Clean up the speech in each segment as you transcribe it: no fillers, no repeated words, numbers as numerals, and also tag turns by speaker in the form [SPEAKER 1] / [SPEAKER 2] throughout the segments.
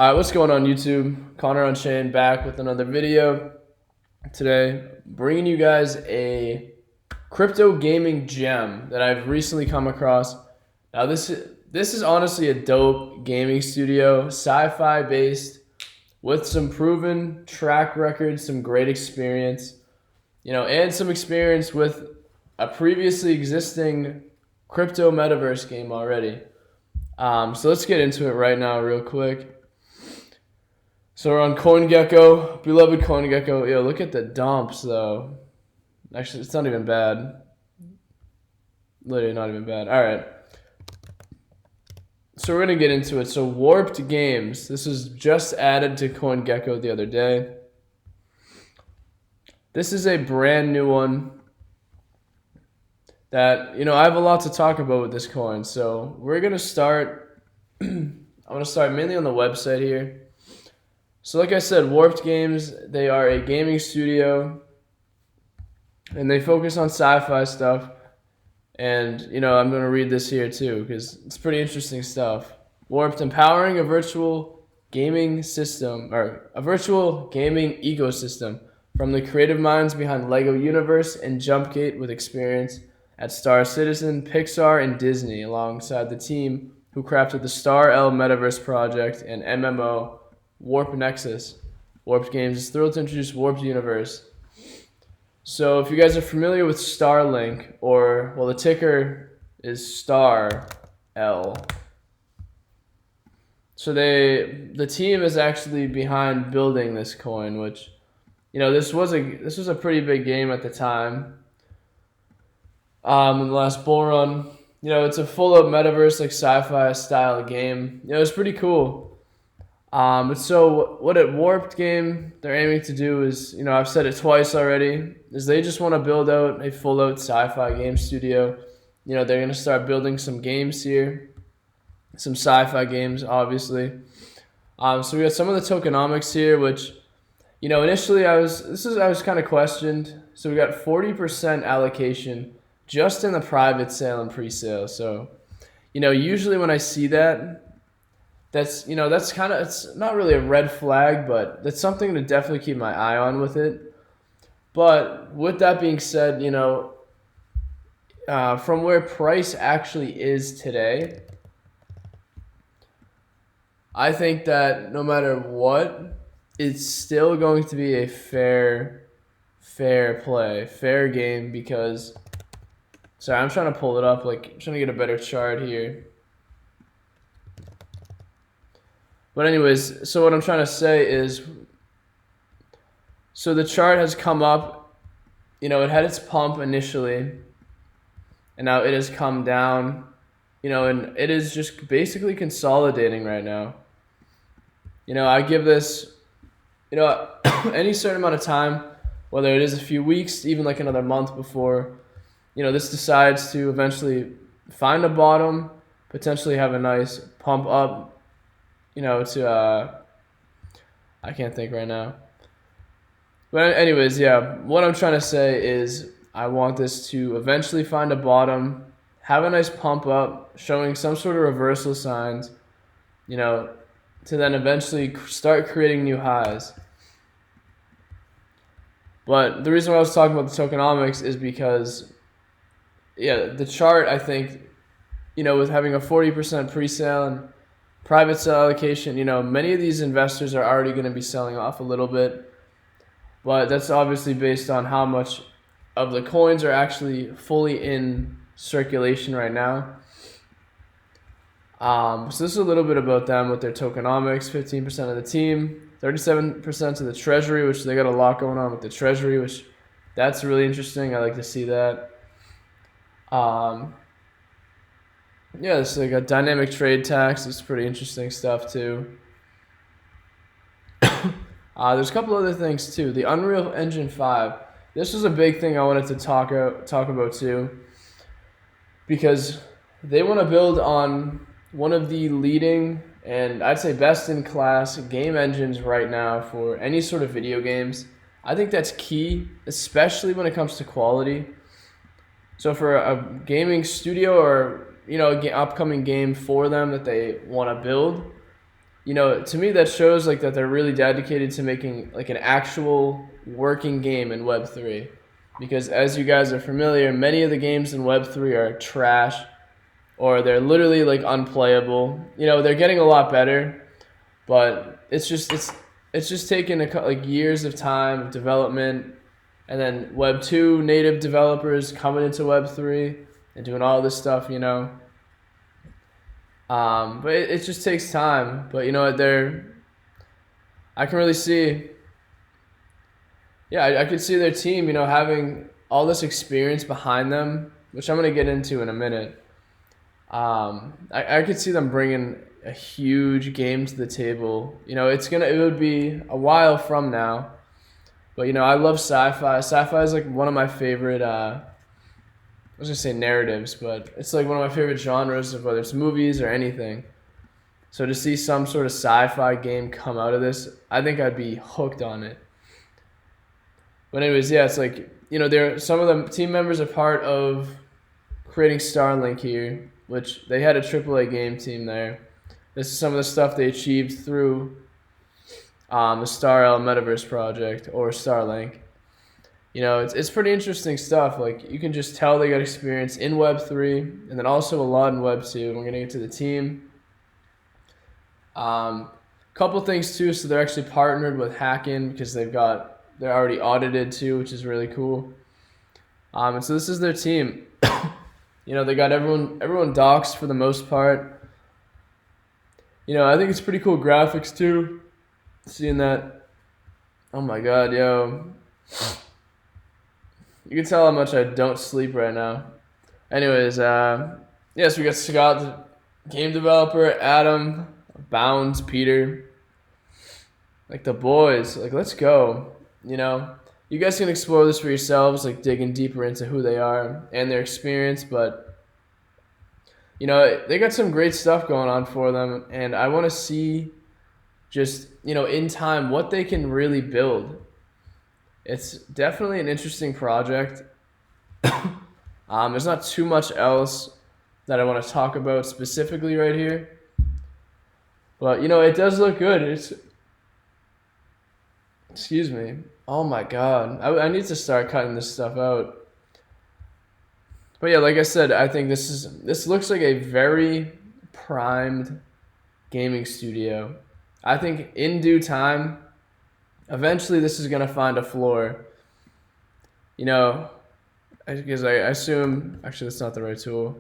[SPEAKER 1] All right, what's going on YouTube? Connor Unchained back with another video today, bringing you guys a crypto gaming gem that I've recently come across. Now this is honestly a dope gaming studio, sci-fi based, with some proven track record, some great experience, and some experience with a previously existing crypto metaverse game already. So let's get into it right now, real quick. So we're on CoinGecko, beloved CoinGecko. Yo, look at the dumps though. Actually, it's not even bad. Literally not even bad. All right. So we're gonna get into it. So Warped Games. This was just added to CoinGecko the other day. This is a brand new one that I have a lot to talk about with this coin. So we're gonna start. I'm gonna start mainly on the website here. So like I said, Warped Games, they are a gaming studio, and they focus on sci-fi stuff. And, I'm going to read this here too, because it's pretty interesting stuff. Warped, empowering a virtual gaming system, or a virtual gaming ecosystem from the creative minds behind Lego Universe and Jumpgate, with experience at Star Citizen, Pixar, and Disney, alongside the team who crafted the Star L Metaverse project and MMO Warp Nexus. Warped Games is thrilled to introduce Warped Universe. So if you guys are familiar with Starlink, the ticker is Star L. So the team is actually behind building this coin, which this was a pretty big game at the time. In the last bull run, it's a full up metaverse like sci-fi style game. It's pretty cool. So what at Warped Game they're aiming to do is, I've said it twice already, is they just want to build out a full out sci-fi game studio. They're going to start building some games here, some sci-fi games, obviously. So we got some of the tokenomics here, which, initially I was kind of questioned. So we got 40% allocation just in the private sale and pre-sale. So, usually when I see that, that's it's not really a red flag, but that's something to definitely keep my eye on with it. But with that being said, from where price actually is today, I think that no matter what, it's still going to be a fair play, fair game, because sorry, I'm trying to pull it up, I'm trying to get a better chart here. But anyways, so what I'm trying to say is, so the chart has come up, it had its pump initially, and now it has come down, and it is just basically consolidating right now. I give this, any certain amount of time, whether it is a few weeks, even like another month before, this decides to eventually find a bottom, potentially have a nice pump up, I can't think right now. But anyways, yeah, what I'm trying to say is I want this to eventually find a bottom, have a nice pump up, showing some sort of reversal signs, to then eventually start creating new highs. But the reason why I was talking about the tokenomics is because, the chart, I think, with having a 40% pre-sale and private sale allocation, many of these investors are already going to be selling off a little bit, but that's obviously based on how much of the coins are actually fully in circulation right now. So this is a little bit about them with their tokenomics. 15% of the team, 37% of the treasury, which they got a lot going on with the treasury, which that's really interesting. I like to see that. It's like a dynamic trade tax. It's pretty interesting stuff too. There's a couple other things too. The Unreal Engine 5. This was a big thing I wanted to talk about too, because they want to build on one of the leading and I'd say best in class game engines right now for any sort of video games. I think that's key, especially when it comes to quality. So for a gaming studio or upcoming game for them that they want to build, To me that shows like that they're really dedicated to making like an actual working game in Web3. Because as you guys are familiar, many of the games in Web3 are trash or they're literally like unplayable. They're getting a lot better, but it's just taken like years of time of development, and then Web 2 native developers coming into Web 3 and doing all this stuff. But it just takes time. But you know what? I can really see. Yeah, I could see their team. Having all this experience behind them, which I'm gonna get into in a minute. I could see them bringing a huge game to the table. It would be a while from now, but I love sci-fi. Sci-fi is like one of my favorite. I was gonna say narratives, but it's like one of my favorite genres of whether it's movies or anything. So to see some sort of sci-fi game come out of this, I think I'd be hooked on it. But anyways, yeah, it's like there some of the team members are part of creating Starlink here, which they had a AAA game team there. This is some of the stuff they achieved through the StarL Metaverse project or Starlink. It's pretty interesting stuff. Like you can just tell they got experience in Web 3 and then also a lot in Web 2. We're gonna get to the team. Couple things too. So they're actually partnered with Hackin because they're already audited too, which is really cool. And so this is their team. They got everyone doxed for the most part. I think it's pretty cool graphics too. Seeing that. Oh my god, yo. You can tell how much I don't sleep right now. Anyways, yes, we got Scott, the game developer, Adam, Bounds, Peter. Like the boys. Like, let's go. You guys can explore this for yourselves, like digging deeper into who they are and their experience, but they got some great stuff going on for them, and I want to see just, in time what they can really build. It's definitely an interesting project. There's not too much else that I want to talk about specifically right here, but it does look good. Excuse me. Oh my god, I need to start cutting this stuff out. But yeah, like I said, I think this looks like a very primed gaming studio. I think in due time, eventually this is gonna find a floor. Because I assume actually that's not the right tool.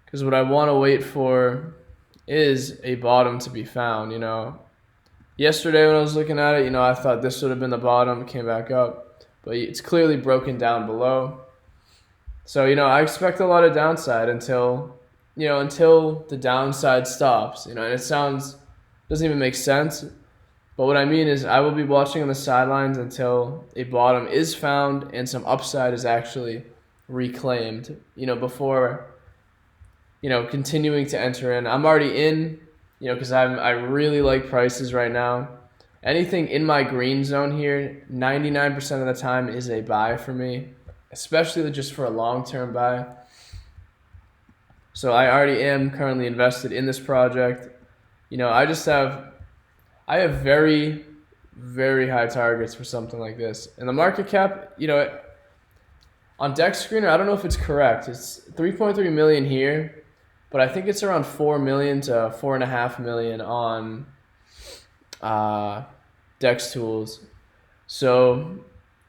[SPEAKER 1] Because what I want to wait for is a bottom to be found. Yesterday when I was looking at it, I thought this would have been the bottom. It came back up, but it's clearly broken down below. So I expect a lot of downside until the downside stops. And it doesn't even make sense. But what I mean is I will be watching on the sidelines until a bottom is found and some upside is actually reclaimed. Before continuing to enter in. I'm already in. Because I really like prices right now. Anything in my green zone here, 99% of the time is a buy for me, especially just for a long-term buy. So I already am currently invested in this project. I have very, very high targets for something like this. And the market cap, on Dex Screener, I don't know if it's correct. It's 3.3 million here. But I think it's around 4 million to 4.5 million on Dex Tools. So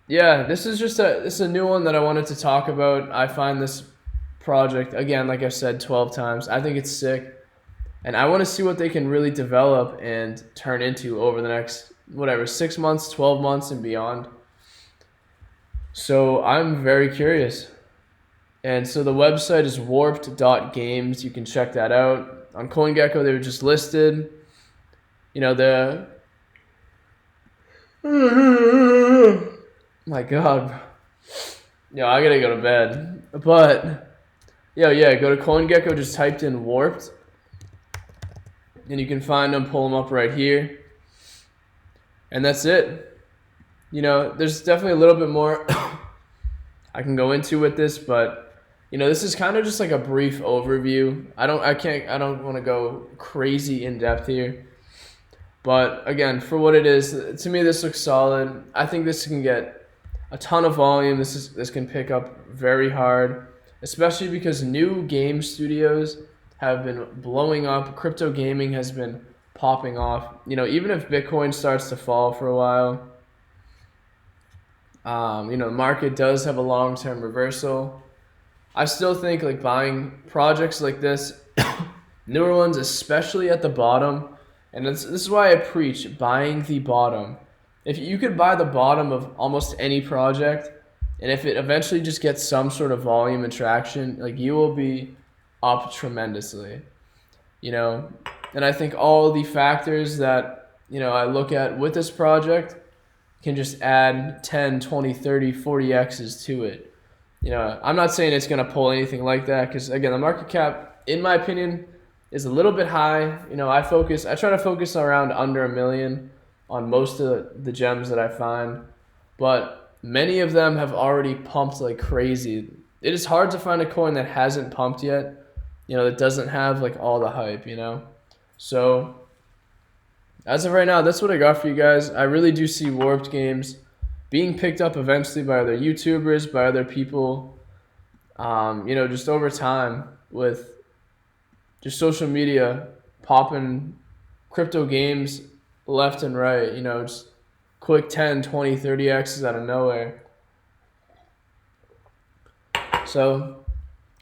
[SPEAKER 1] yeah, this is a new one that I wanted to talk about. I find this project, again, like I've said 12 times, I think it's sick. And I want to see what they can really develop and turn into over the next 6 months, 12 months and beyond. So I'm very curious. And so the website is warped.games. You can check that out. On CoinGecko, they were just listed. My god. I gotta go to bed. But, yeah, go to CoinGecko, just typed in warped. And you can find them, pull them up right here. And that's it. There's definitely a little bit more I can go into with this, but This is kind of just like a brief overview. I don't want to go crazy in depth here. But again, for what it is, to me this looks solid. I think this can get a ton of volume. This can pick up very hard, especially because new game studios have been blowing up. Crypto gaming has been popping off. Even if Bitcoin starts to fall for a while, the market does have a long-term reversal. I still think like buying projects like this, newer ones, especially at the bottom, and this is why I preach buying the bottom. If you could buy the bottom of almost any project, and if it eventually just gets some sort of volume and traction, like you will be up tremendously. You know, and I think all the factors that I look at with this project can just add 10, 20, 30, 40 X's to it. I'm not saying it's going to pull anything like that because, again, the market cap, in my opinion, is a little bit high. I try to focus around under 1 million on most of the gems that I find, but many of them have already pumped like crazy. It is hard to find a coin that hasn't pumped yet, that doesn't have like all the hype. So as of right now, that's what I got for you guys. I really do see Warped Games being picked up eventually by other YouTubers, by other people, just over time with just social media popping crypto games left and right, just quick 10, 20, 30 X's out of nowhere. So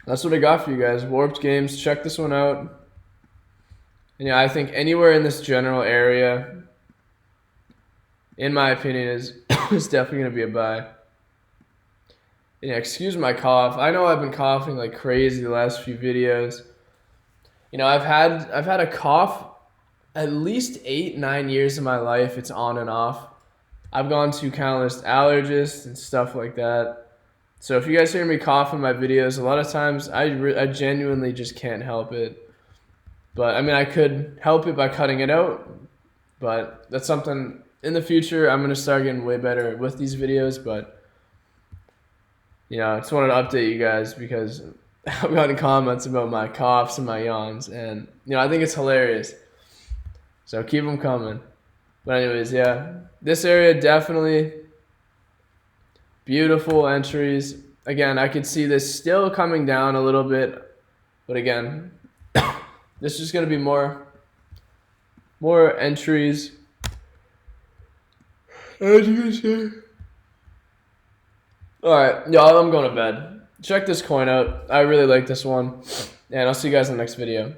[SPEAKER 1] that's what I got for you guys. Warped Games, check this one out. And I think anywhere in this general area, in my opinion, is definitely going to be a buy. Excuse my cough. I know I've been coughing like crazy the last few videos. I've had a cough at least 8-9 years of my life. It's on and off. I've gone to countless allergists and stuff like that. So if you guys hear me cough in my videos, a lot of times I genuinely just can't help it. But I could help it by cutting it out. But that's something in the future I'm going to start getting way better with these videos. But I just wanted to update you guys because I've gotten comments about my coughs and my yawns, and I think it's hilarious. So keep them coming. But anyways, yeah, this area definitely beautiful entries. Again, I could see this still coming down a little bit, but again, this is going to be more entries. As you can see. Alright, y'all, I'm going to bed. Check this coin out. I really like this one. And I'll see you guys in the next video.